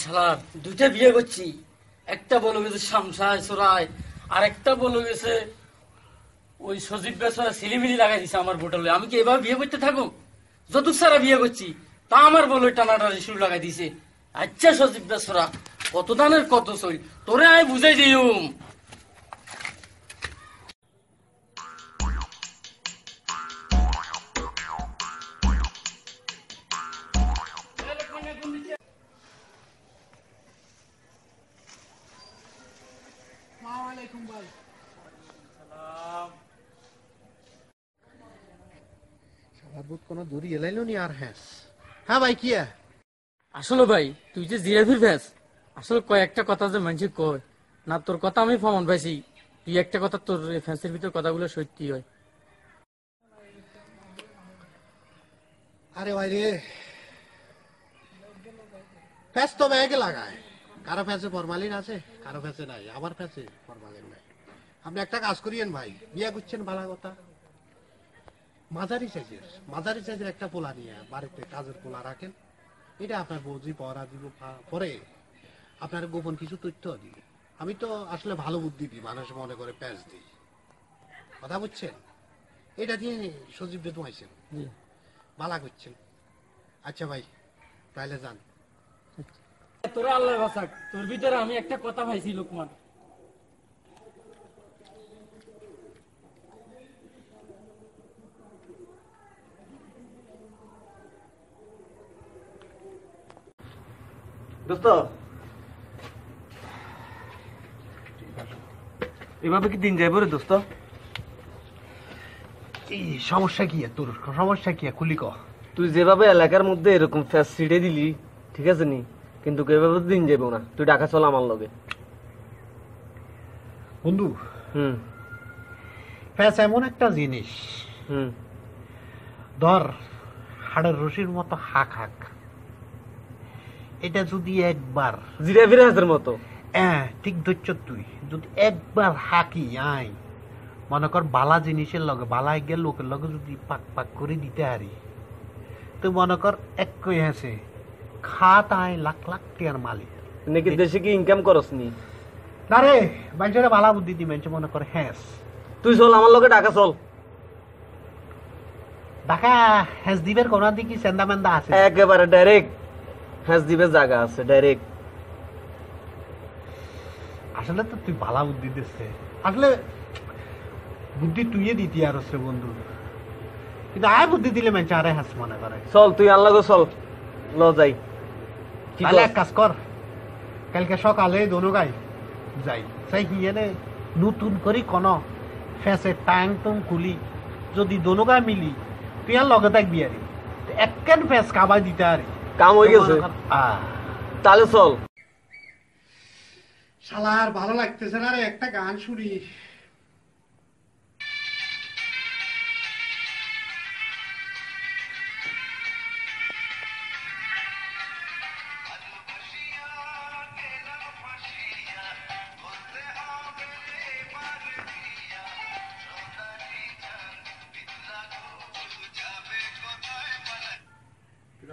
শালার দুইটা বিয়ে করছি, একটা বলে গেছে শামসায় সোরায়, আর একটা বলে গেছে ওই সজীব বেসরা সিলিমিলি লাগাই দিছে আমার বোতলে। আমি কি এভাবে বিয়ে করতে থাকবো? যতুক সারা বিয়ে করছি তা আমার বলে টানাটানি শুরু লাগাই দিছে। আচ্ছা সজীব বেসরা কত দানের কত সই, তোরে আমি বুঝাই দিউম। আসলে ভাই তুই যে জিরাফির ভ্যাস, আসলে কয়েকটা কথা যে মানুষ কয় না, তোর কথা আমি প্রমাণ পাইছি। তুই একটা কথা, তোর ফ্যান্সের ভিতর কথাগুলো সত্যি হয়। আরে ভাই রে, ফ্যাস তো ব্যাগে লাগায়। কারো ফ্যাসে ফরমালিন আছে, কারো ফ্যাসে নাই, আমার ফ্যাসে ফরমালিন নাই। আপনি একটা কাজ করিয়েন ভাই, বিয়ে করছেন ভালো কথা, মাঝারি সাইজের একটা পোলা নিয়ে বাড়িতে কাজের পোলা রাখেন। এটা আপনার বৌজি পড়া দিব, পরে আপনার গোপন কিছু তথ্য দিবে। আমি তো আসলে ভালো বুদ্ধি দিই, মানুষ মনে করে প্যাঁচ দিই, কথা বুঝছেন? এটা দিয়ে সজীব দিয়ে তোমাইছেন, ভালো করছেন। আচ্ছা ভাই তাহলে যান। তোরা আল্লাহ বাঁচাক, তোর ভিতরে আমি একটা কথা পাইছি লোকমান। দোস্ত এভাবে কি দিন যাইব রে দোস্ত? এই সমস্যা কি? তোর সমস্যা কি খুলি ক। তুই যেভাবে এলাকার মধ্যে এরকম ফ্যাস ছিড়ে দিলি, ঠিক আছে নি, কিন্তু এভাবে দিন যাইব না। তুই ঢাকা চল আমার লগে বন্ধু। ফ্যাস এমন একটা জিনিস, ধর হাড়ের রশির মতো হাক হাক, এটা যদি একবার জিরাফির হাতের মতো, ঠিক ধরছ তুই, যদি একবার হাকি আই মনে কর বালা জিনিসের লগে, বালা গিয়ে লোকের লগে যদি পাক পাক করে দিতে হারি, তো মনে কর এক কই আছে খাত আয় লাখ লাখ টিয়ার মালিক। নাকি দেশে কি ইনকাম করস নি? না রে, মানুষের বালা বুদ্ধি দি, মানুষ মনে কর হ্যাস। তুই চল আমার লগে ঢাকা চল। ঢাকা হ্যাস দিবের কোন দিকে সেন্দা মেন্দা আছে? একেবারে ডাইরেক্ট হ্যাস দিবের জায়গা আছে, ডাইরেক্ট। আসলে তো তুই বালা বুদ্ধি দিচ্ছে, আসলে বুদ্ধি তুইয়ে দিতি আর হচ্ছে বন্ধু, কিন্তু আয় বুদ্ধি দিলে মানুষ আরে হাস মনে করে। চল তুই আল্লাহ চল, ল যাই। তাহলে এক কাজ কর, কালকে সকালে দোনো গাই যাই, চাই কি এনে নতুন করি কোন ফেসে টাং টুং খুলি, যদি দোনো গায়ে মিলি তুই আর লগে থাকবি আর একখান ফেস কাবাই দিতে আর কাম হয়ে গেছে। তাহলে চল। শালার ভালো লাগতেছে না রে, একটা গান শুনি।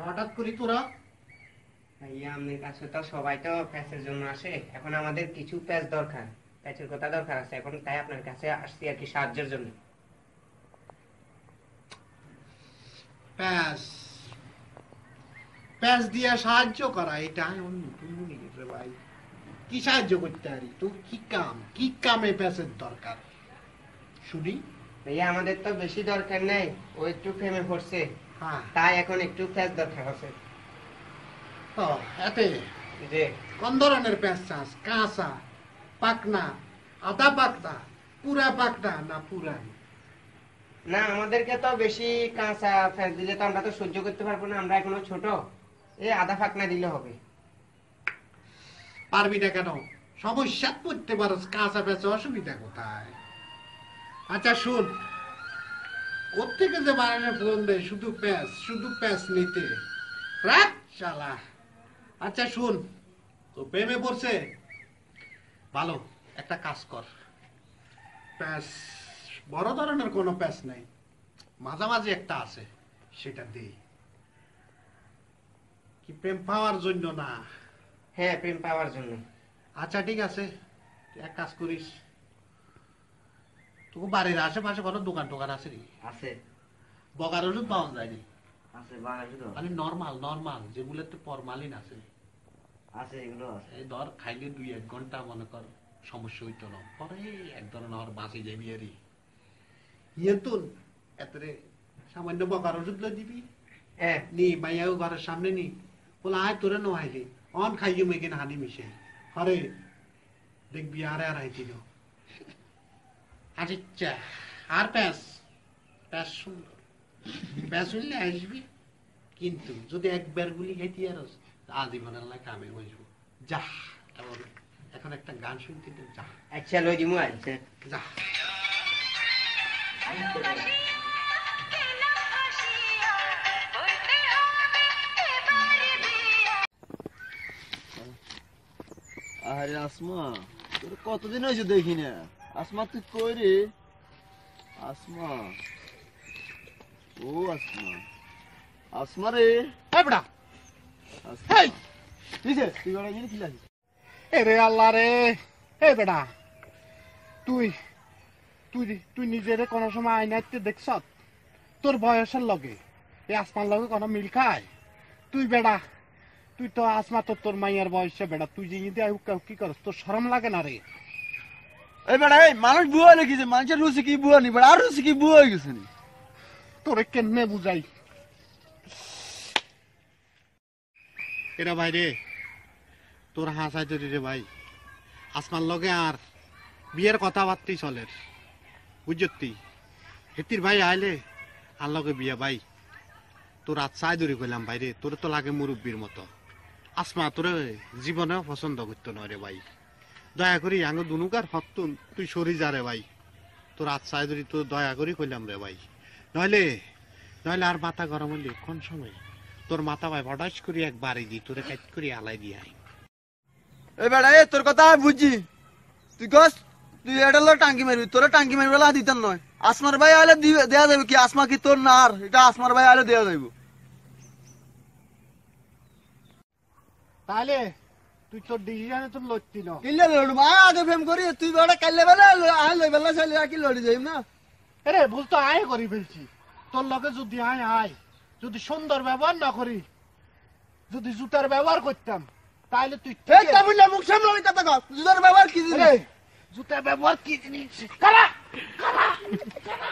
হঠাৎ করি তোরা? ভাইয়া আপনার কাছে তো সবাই তো প্যাচের জন্য আসে, এখন আমাদের কিছু প্যাচ দরকার, প্যাচের কথা দরকার আছে এখন, তাই আপনার কাছে আসছি আর কি সাহায্যের জন্য। প্যাচ প্যাচ দিয়া সাহায্য করা, এটা ভাই কি সাহায্য করতে পারি? তোর কি কাম, কি কামে প্যাচের দরকার শুনি? ভাইয়া আমাদের তো বেশি দরকার নেই, ও একটু প্রেমে পড়ছে, তাই এখন একটু প্যাচ দরকার আছে। এতে কোন ধরনের প্যাচ চাস? কাঁচা, পাকনা, আধা পাকনা, পুরা পাকনা না পুরান? না আমাদেরকে তো বেশি কাঁচা প্যাচ দিলে তো আমরা তো সহ্য করতে পারবো না, আমরা এখনো ছোট, এই আধা পাকনা দিলে হবে। পারবি না কেন? সমস্যা পড়তে পারো, কাঁচা প্যাচে অসুবিধা কোথায়? আচ্ছা শুন, কোথেকে যে বানানো ফোন দেয় শুধু প্যাচ নিতে, রাখ শালা। আচ্ছা শুন, তো প্রেমে পড়ছে, ভালো একটা কাজ কর, প্যাচ বড় ধরনের কোনো প্যাচ নাই, মাঝামাঝি একটা আছে, সেটা দে। কি প্রেম পাওয়ার জন্য না, হ্যাঁ, প্রেম পাওয়ার জন্য। আচ্ছা ঠিক আছে, তুই এক কাজ করিস, তোকে বাড়ির আশেপাশে কোনো দোকান টোকান আছে নি? আছে বগার ওষুধ পাওয়া যায়নি? আছে বাঙালি তো মানে নর্মাল যেগুলোতে ফরমালিন আছে, আছে, এগুলো আছে। এই ধর খাইলে 2-1 ঘন্টা মনে কর সমস্যা হইতো না, পরে এক ধরনের বাঁচি যাবি আর ইয়ে তুন এতরে সামান্য বকার ওষুধ লই দিবি। হ্যাঁ, নি মাইয়াও ঘরের সামনে নি বলে আয় তোরে নোহাইলি অন খাইয়ে মেকিন হানি মিশে হরে দেখবি আরে আর আইছিল। আচ্ছা আর প্যাস প্যাস সুন্দর প্যাস হইলে আসবি, কিন্তু যদি একবার গুলি খাইতে আর আজীবনের লাই কামে বসবো। যা এখন একটা গান শুনতে দে, যা আচ্ছা লই দিমু। আচ্ছা যা। আরে আসমা, তোর কতদিন হয়েছে দেখি না। আসমা তুই কই রে? আসমা, ও আসমা, আসমা রে। বেটা আসমা, ঠিক আছে তুই বড় জিনিস খিলাছিস। এরে আল্লাহ রে, এ বেটা তুই তুই তুই নিজেরে কোন সময় আয়নাতে দেখছ তোর বয়সের লগে এই আসমান লগে কোনো মিল খায়? তুই বেটা তুই তো আসমা তো তোর মাইয়ার বয়সে বেটা, তুই যে ইন্দে কি করস? তোর শরম লাগে না রে? এই বেটা, এই মানুষ বুয়া লেগেছে, মানুষের রুচি কি বুয়া নি বেটা, আর রুচি কি বুয়া হয়ে গেছে নি? তোরে কেমনে বুঝাই? এরা ভাই রে, তোর হাসাই তরি রে ভাই, আসমান লগে আর বিয়ের কথাবার্তি চলে বুঝতি? হেতির ভাই আইলে আর লগে বিয়ে ভাই, তোর আজ চাই ধরে কইলাম ভাই রে, তোর তো লাগে মুরব্বীর মতো। আসমা তোরে জীবনেও পছন্দ করতো না রে ভাই, দয়া করি আঙ্গ দুনুকার হতুন তুই সরি যা রে ভাই, তোর আজ চাই ধরি তোর দয়া করি কইলাম রে ভাই, নইলে আর মাথা গরম হইলে কোন সময় তোর মাথা ভাই হঠাৎ করি এক বাড়ি দি তোরে কাট করি আলাই দিয়ে আই। এই বেটা, এই তোর কথা আমি বুঝছি, তুই কস তুই এটা লো টাঙ্কি মারবি, তোরা টাঙ্কি মারবি বলে দিতাম নয়। আসমার ভাই আইলে দেয়া যাবে কি? আসমা কি তোর না? আর এটা আসমার ভাই আইলে দেয়া যাইব। তাহলে তুই তোর ডিসিশনে তোর লড়তি না? কিল্লে লড়ু মা আগে ফেম করি, তুই বেটা কাইলে বেলা আই লই বেলা চাইলে কি লড়ি যাইম না? আরে ভুল তো আয় করি ফেলছি, তোর লগে যদি আয় যদি সুন্দর ব্যবহার না করি, যদি জুতার ব্যবহার করতাম তাহলে তুই এই তা বুঝলে মুখ সামনে আমি কথা কর, জুতার ব্যবহার কি জিনিস? জুতার ব্যবহার কি জিনিস? কারা কারা কারা